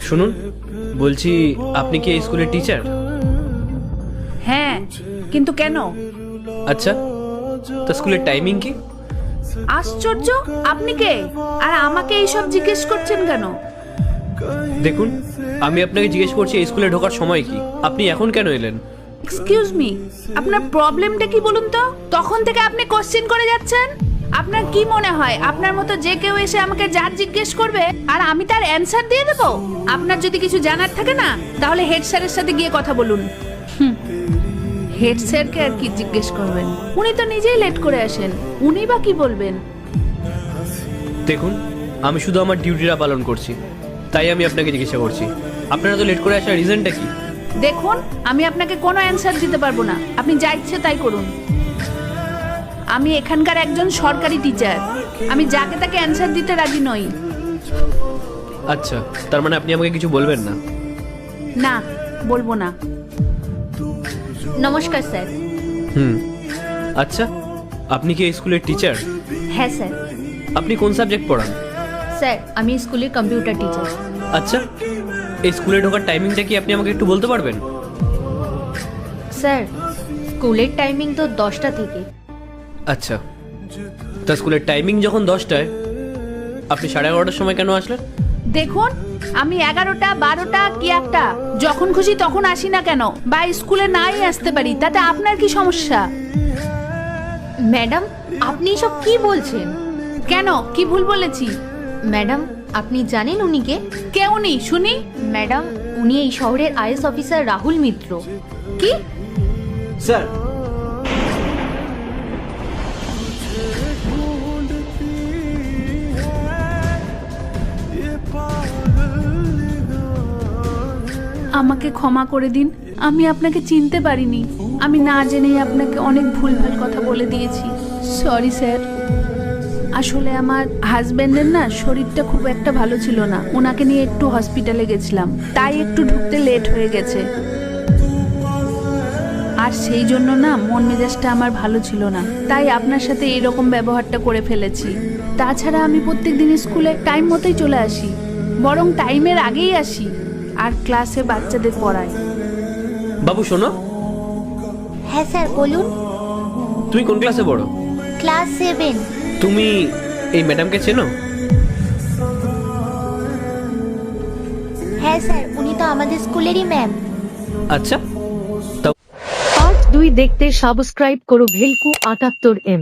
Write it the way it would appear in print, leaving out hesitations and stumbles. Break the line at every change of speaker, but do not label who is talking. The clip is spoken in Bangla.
শুনুন, বলছি আপনি কি এই স্কুলের টিচার?
হ্যাঁ, কিন্তু কেন?
আচ্ছা, তো স্কুলের টাইমিং কি?
আশ্চর্য, আপনি কে আর আমাকে এইসব জিজ্ঞেস করছেন কেন?
দেখুন, আমি আপনাকে জিজ্ঞেস করছি এই স্কুলে ঢোকার সময় কি, আপনি এখন কেন এলেন?
এক্সকিউজ মি, আপনার প্রবলেমটা কি বলুন তো? তখন থেকে আপনি কোশ্চেন করে যাচ্ছেন। আপনার কি মনে হয় আপনার মতো যে কেউ এসে আমাকে যা জিজ্ঞেস করবে আর আমি তার অ্যানসার দিয়ে দেবো? আপনার যদি কিছু জানার থাকে না, তাহলে হেড স্যারের সাথে গিয়ে কথা বলুন। হেড স্যারকে আর কি জিজ্ঞেস করবেন? উনি তো নিজেই লেট করে আসেন, উনি বা কি বলবেন?
দেখুন, আমি শুধু আমার ডিউটিটা পালন করছি, তাই আমি আপনাকে জিজ্ঞাসা করছি আপনারা তো লেট করে আসার রিজনটা কি?
দেখুন, আমি আপনাকে কোনো অ্যানসার দিতে পারবো না, আপনি যা ইচ্ছে তাই করুন। আমি এখানকার একজন সরকারি টিচার, আমি যাকে তাকে অ্যানসার দিতে রাজি নই।
আচ্ছা, তার মানে আপনি আমাকে কিছু বলবেন না?
না, বলবো না।
নমস্কার স্যার।
আচ্ছা, আপনি কি এই স্কুলের টিচার?
হ্যাঁ স্যার।
আপনি কোন সাবজেক্ট পড়ান?
স্যার, আমি স্কুলের কম্পিউটার টিচার।
আচ্ছা, এই স্কুলে ঢোকার টাইমিংটা কি আপনি আমাকে একটু বলতে পারবেন?
স্যার, স্কুলের টাইমিং তো 10টা থেকে।
আচ্ছা, তা স্কুলের টাইমিং যখন 10টায়, আপনি 11:30টার সময় কেন আসলেন?
দেখুন, আমি 11টা 12টা কি একটা যখন খুশি তখন আসি না কেন, বা স্কুলে নাই আসতে পারি, তাতে আপনার কি সমস্যা?
ম্যাডাম, আপনি এসব কি বলছেন?
কেন, কি ভুল বলেছি?
ম্যাডাম, আপনি জানেন উনি কে?
কে উনি শুনি?
ম্যাডাম, উনি এই শহরের আইএস অফিসার রাহুল মিত্র।
কি?
স্যার,
আমাকে ক্ষমা করে দিন, আমি আপনাকে চিনতে পারিনি। আমি না জেনেই আপনাকে অনেক ভুলভাল কথা বলে দিয়েছি। Sorry sir. আসলে আমার হাজবেন্ডের না শরীরটা খুব একটা ভালো ছিল না, ওনাকে নিয়ে একটু হসপিটালে গেছিলাম, তাই একটু ঢুকতে লেট হয়ে গেছে। আর সেই জন্য না মন মেজাজটা আমার ভালো ছিল না, তাই আপনার সাথে এরকম ব্যবহারটা করে ফেলেছি। তাছাড়া আমি প্রত্যেকদিন স্কুলে টাইম মতোই চলে আসি, বরং টাইমের আগেই আসি, আর ক্লাসে বাচ্চাদের পড়াই।
বাবু শোনো।
হ্যাঁ স্যার, বলুন।
তুমি কোন ক্লাসে পড়ো?
ক্লাস 7।
তুমি এই ম্যাডামকে চেনো?
হ্যাঁ স্যার, উনি তো আমাদের স্কুলেরই ম্যাম।
আচ্ছা,
পার্ট 2 দেখতে সাবস্ক্রাইব করো ভেলকু 78M।